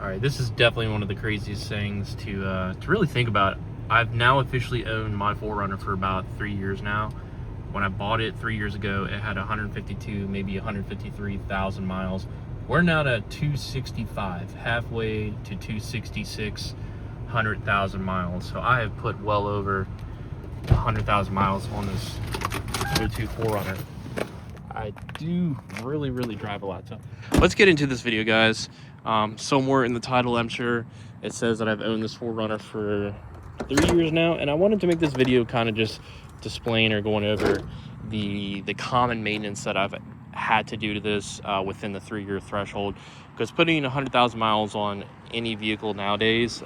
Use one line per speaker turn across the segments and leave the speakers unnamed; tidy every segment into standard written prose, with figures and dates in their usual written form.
All right, this is definitely one of the craziest things to really think about. I've now officially owned my 4Runner for about 3 years now. When I bought it 3 years ago, it had 152, maybe 153,000 miles. We're now at 265, halfway to 266, 100,000 miles. So I have put well over 100,000 miles on this O2 4Runner. I do really drive a lot. So let's get into this video, guys. Somewhere in the title, I'm sure it says that I've owned this 4Runner for 3 years now, and I wanted to make this video kind of just displaying or going over the common maintenance that I've had to do to this within the 3-year threshold. Because putting 100,000 miles on any vehicle nowadays,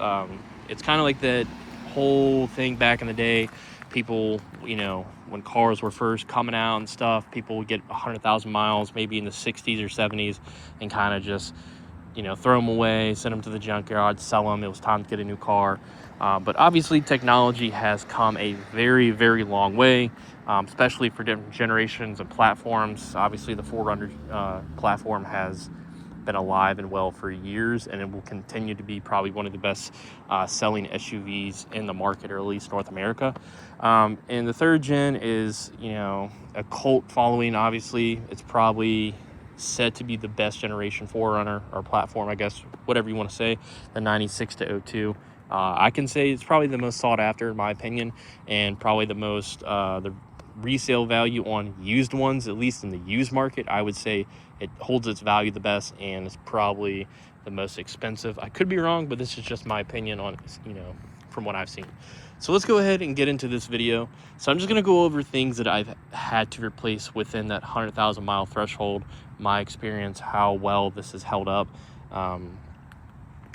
it's kind of like that whole thing back in the day. People, you know, when cars were first coming out and stuff, people would get 100,000 miles maybe in the 60s or 70s and kind of just, you know, throw them away, send them to the junkyard, sell them. It was time to get a new car. But obviously technology has come a very long way, especially for different generations and platforms. Obviously the 4Runner platform has been alive and well for years, and it will continue to be probably one of the best selling SUVs in the market, or at least North America. And the 3rd gen is, you know, a cult following. Obviously it's probably said to be the best generation 4Runner or platform, I guess, whatever you want to say, the 96 to 02. I can say it's probably the most sought after in my opinion, and probably the most the resale value on used ones, at least in the used market. I would say it holds its value the best, and it's probably the most expensive. I could be wrong, but this is just my opinion on, you know, from what I've seen. So let's go ahead and get into this video. So I'm just going to go over things that I've had to replace within that 100,000 mile threshold, my experience, how well this has held up, and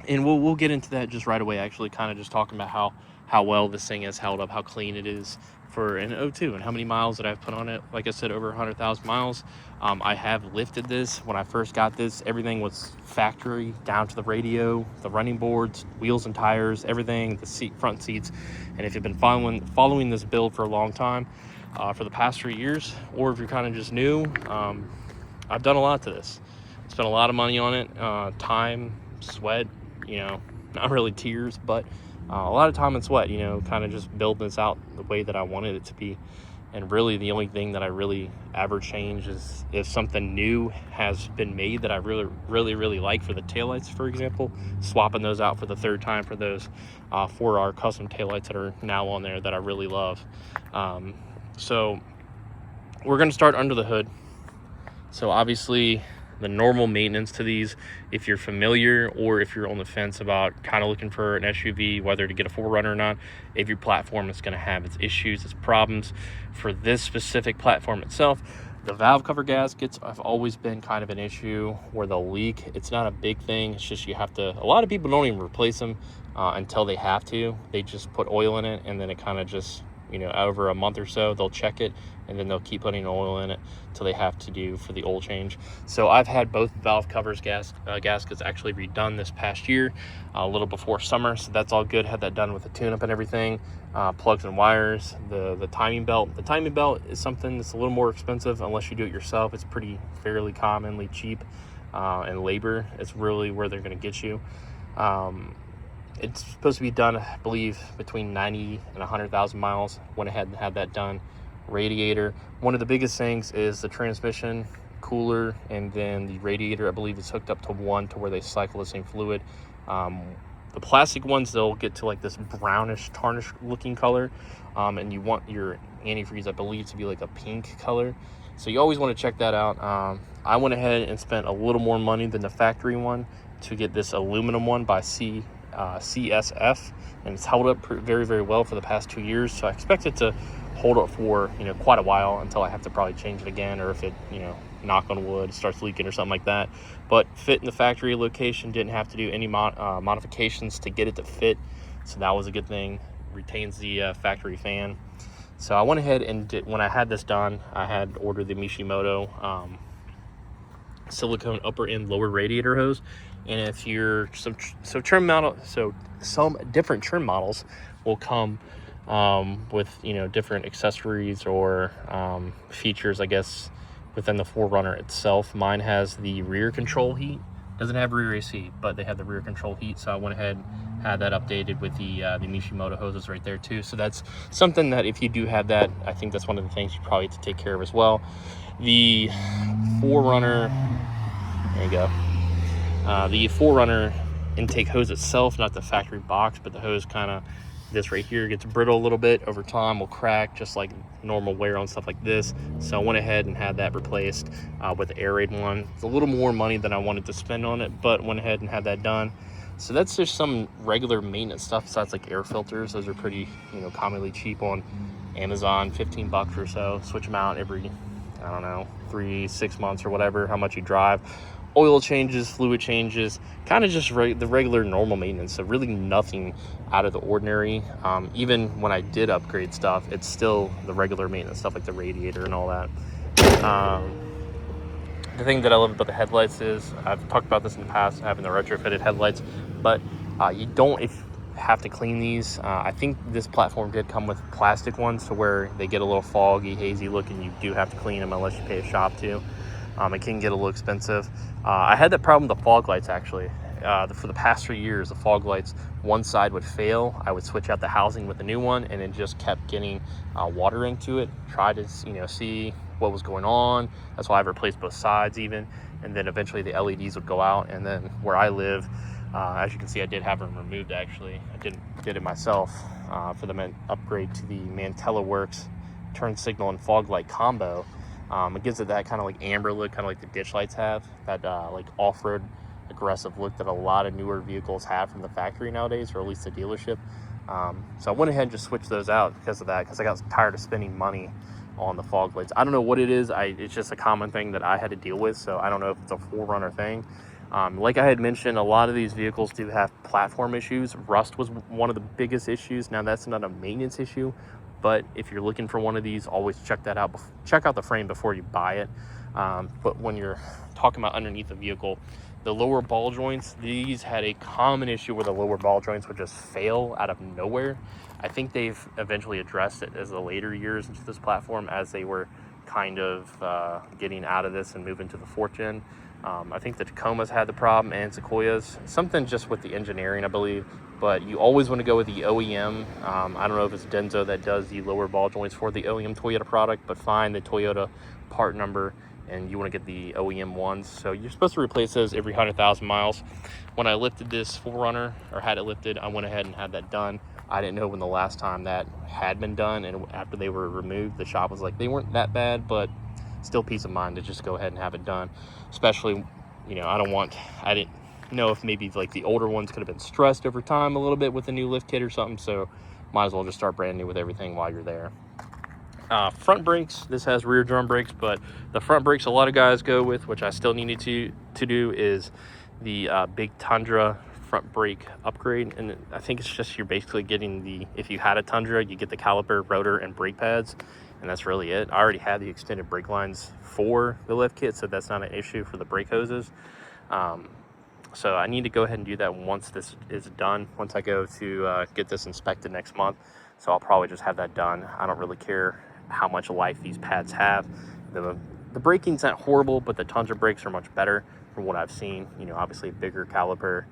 we'll get into that just right away. Actually, kind of just talking about how well this thing has held up, how clean it is for an O2, and how many miles that I've put on it. Like I said, over 100,000 miles. I have lifted this. When I first got this, everything was factory, down to the radio, the running boards, wheels and tires, everything, the front seats. And if you've been following this build for a long time, for the past 3 years, or if you're kind of just new, I've done a lot to this. Spent a lot of money on it, time, sweat, you know, not really tears, but a lot of time and sweat, you know, kind of just building this out the way that I wanted it to be. And really the only thing that I really ever change is if something new has been made that I really like, for the taillights, for example, swapping those out for the 3rd time for those 4R custom taillights that are now on there that I really love. So we're going to start under the hood. So obviously the normal maintenance to these, if you're familiar or if you're on the fence about kind of looking for an SUV, whether to get a 4Runner or not, if your platform is going to have its issues, its problems. For this specific platform itself, the valve cover gaskets have always been kind of an issue where they'll leak. It's not a big thing. It's just you have to, a lot of people don't even replace them until they have to. They just put oil in it, and then it kind of just, you know, over a month or so, they'll check it, and then they'll keep putting oil in it till they have to do for the oil change. So I've had both valve covers gaskets actually redone this past year, a little before summer. So that's all good. Had that done with a tune-up and everything, plugs and wires, the timing belt. The timing belt is something that's a little more expensive unless you do it yourself. It's fairly commonly cheap, and labor is really where they're going to get you. It's supposed to be done, I believe, between 90 and 100,000 miles. Went ahead and had that done. Radiator, one of the biggest things is the transmission, cooler, and then the radiator, I believe, is hooked up to one to where they cycle the same fluid. The plastic ones, they'll get to like this brownish, tarnished looking color, and you want your antifreeze, I believe, to be like a pink color. So you always want to check that out. I went ahead and spent a little more money than the factory one to get this aluminum one by CSF, and it's held up very well for the past 2 years. So I expect it to hold up for, you know, quite a while until I have to probably change it again, or if it, you know, knock on wood, starts leaking or something like that. But fit in the factory location, didn't have to do any modifications to get it to fit, so that was a good thing. Retains the factory fan. So I went ahead and when I had this done, I had ordered the Mishimoto silicone upper and lower radiator hose. And if you're some different trim models will come with, you know, different accessories or features, I guess, within the 4Runner itself. Mine has the rear control heat, Doesn't have rear AC, but they have the rear control heat, so I went ahead and had that updated with the Mishimoto hoses right there too. So that's something that if you do have that, I think that's one of the things you probably have to take care of as well. The 4Runner, there you go. The 4Runner intake hose itself, not the factory box, but the hose kind of, this right here gets brittle a little bit over time, will crack just like normal wear on stuff like this. So I went ahead and had that replaced with the air raid one. It's a little more money than I wanted to spend on it, but went ahead and had that done. So that's just some regular maintenance stuff besides like air filters. Those are pretty, commonly cheap on Amazon, 15 bucks or so. Switch them out every, I don't know, 3-6 months or whatever, how much you drive. Oil changes, fluid changes, kind of just the regular normal maintenance. So really nothing out of the ordinary. Even when I did upgrade stuff, it's still the regular maintenance stuff like the radiator and all that. The thing that I love about the headlights is, I've talked about this in the past, having the retrofitted headlights, but you don't have to clean these. I think this platform did come with plastic ones to where they get a little foggy, hazy look, and you do have to clean them unless you pay a shop to. It can get a little expensive. I had that problem with the fog lights actually. For the past 3 years, the fog lights, one side would fail. I would switch out the housing with the new one, and it just kept getting water into it. Try to see what was going on. That's why I've replaced both sides even. And then eventually the LEDs would go out. And then where I live, as you can see, I did have them removed actually. I did it myself for the upgrade to the Mantella Works turn signal and fog light combo. It gives it that kind of like amber look, kind of like the ditch lights have, that like off-road aggressive look that a lot of newer vehicles have from the factory nowadays, or at least the dealership. So I went ahead and just switched those out because of that, because I got tired of spending money on the fog lights. I don't know what it is. It's just a common thing that I had to deal with, so I don't know if it's a 4Runner thing. Like I had mentioned, a lot of these vehicles do have platform issues. Rust was one of the biggest issues. Now that's not a maintenance issue, but if you're looking for one of these, always check that out. Check out the frame before you buy it. But when you're talking about underneath the vehicle, the lower ball joints, these had a common issue where the lower ball joints would just fail out of nowhere. I think they've eventually addressed it as the later years into this platform, as they were kind of getting out of this and moving to the 4th gen. I think the Tacomas had the problem, and Sequoias. Something just with the engineering, I believe. But you always want to go with the OEM. I don't know if it's Denso that does the lower ball joints for the OEM Toyota product, but find the Toyota part number and you want to get the OEM ones. So you're supposed to replace those every 100,000 miles. When I lifted this 4Runner, or had it lifted, I went ahead and had that done. I didn't know when the last time that had been done, and after they were removed, the shop was like, they weren't that bad, but still peace of mind to just go ahead and have it done. Especially, I didn't know if maybe like the older ones could have been stressed over time a little bit with the new lift kit or something, so might as well just start brand new with everything while you're there. Front brakes, this has rear drum brakes, but the front brakes a lot of guys go with, which I still needed to do, is the big Tundra front brake upgrade. And I think it's just, you're basically getting if you had a Tundra, you get the caliper, rotor, and brake pads, and that's really it. I already had the extended brake lines for the lift kit, so that's not an issue for the brake hoses. So I need to go ahead and do that once this is done, once I go to get this inspected next month. So I'll probably just have that done. I don't really care how much life these pads have. The braking's not horrible, but the Tundra brakes are much better from what I've seen. Obviously bigger caliper,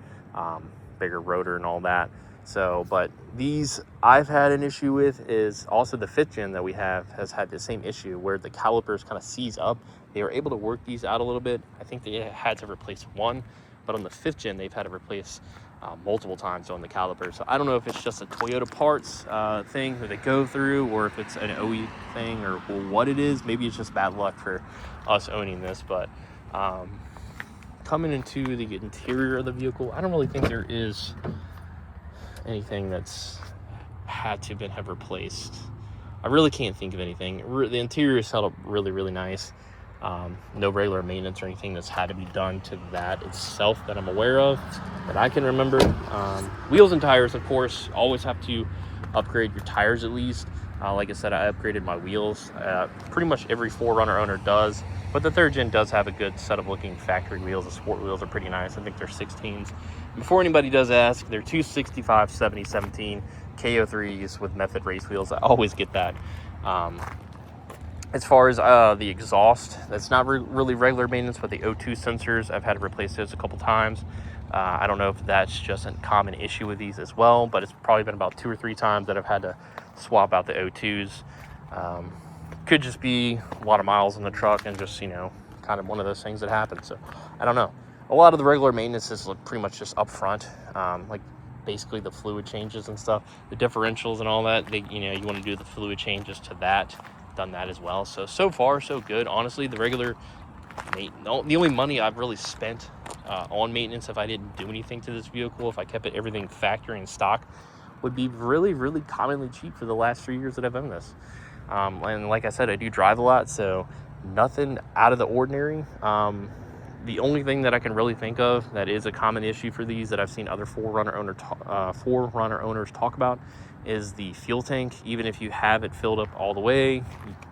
bigger rotor and all that. So, but these I've had an issue with is also the 5th gen that we have has had the same issue where the calipers kind of seize up. They were able to work these out a little bit. I think they had to replace one, but on the 5th gen, they've had to replace multiple times on the caliper. So I don't know if it's just a Toyota parts thing that they go through, or if it's an OE thing, or what it is. Maybe it's just bad luck for us owning this. But coming into the interior of the vehicle, I don't really think there is anything that's had to have replaced. I really can't think of anything. The interior is held up really, really nice. No regular maintenance or anything that's had to be done to that itself that I'm aware of, that I can remember. Wheels and tires, of course, always have to upgrade your tires at least. Like I said, I upgraded my wheels. Pretty much every 4Runner owner does, but the 3rd gen does have a good set of looking factory wheels. The sport wheels are pretty nice. I think they're 16s. Before anybody does ask, they're 265 70/17 KO3s with Method race wheels. I always get that. As far as the exhaust, that's not really regular maintenance, but the O2 sensors, I've had to replace those a couple times. I don't know if that's just a common issue with these as well, but it's probably been about 2 or 3 times that I've had to swap out the O2s. Could just be a lot of miles in the truck and just, you know, kind of one of those things that happen. So I don't know. A lot of the regular maintenance is pretty much just up front, like basically the fluid changes and stuff, the differentials and all that. You know, you want to do the fluid changes to that. Done that as well. So far so good. Honestly, the only money I've really spent on maintenance, if I didn't do anything to this vehicle, if I kept everything factory in stock, would be really commonly cheap for the last 3 years that I've owned this. And like I said, I do drive a lot, so nothing out of the ordinary. The only thing that I can really think of that is a common issue for these that I've seen other 4Runner owners talk about is the fuel tank. Even if you have it filled up all the way,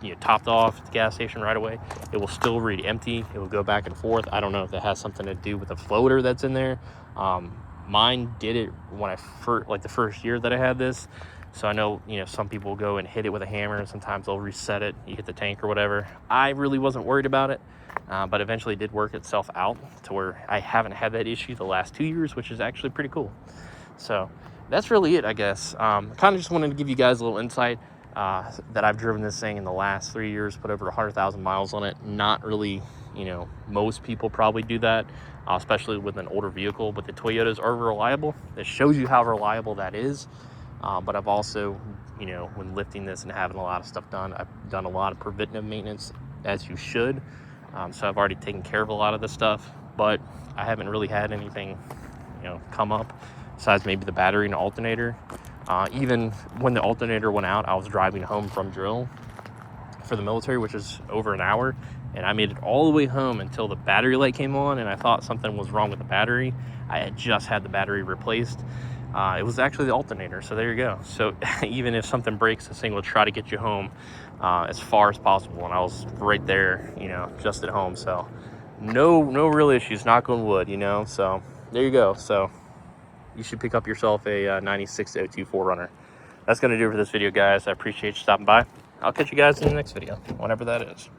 you know, topped off at the gas station right away, it will still read empty. It will go back and forth. I don't know if that has something to do with the floater that's in there. Mine did it when the first year that I had this. So I know, you know, some people go and hit it with a hammer, and sometimes they'll reset it. You hit the tank or whatever. I really wasn't worried about it, but eventually it did work itself out to where I haven't had that issue the last 2 years, which is actually pretty cool. So that's really it, I guess. Kind of just wanted to give you guys a little insight that I've driven this thing in the last 3 years, put over 100,000 miles on it. Not really, you know, most people probably do that, especially with an older vehicle, but the Toyotas are reliable. It shows you how reliable that is. But I've also, you know, when lifting this and having a lot of stuff done, I've done a lot of preventative maintenance, as you should. So I've already taken care of a lot of this stuff, but I haven't really had anything, you know, come up besides maybe the battery and alternator. Even when the alternator went out, I was driving home from drill for the military, which is over an hour, and I made it all the way home until the battery light came on, and I thought something was wrong with the battery. I had just had the battery replaced. It was actually the alternator, so there you go. So even if something breaks, this thing will try to get you home as far as possible, and I was right there, you know, just at home. So no real issues, knock on wood, you know. So there you go. So you should pick up yourself a 96 O2 4Runner. That's going to do it for this video, guys. I appreciate you stopping by. I'll catch you guys in the next video, whenever that is.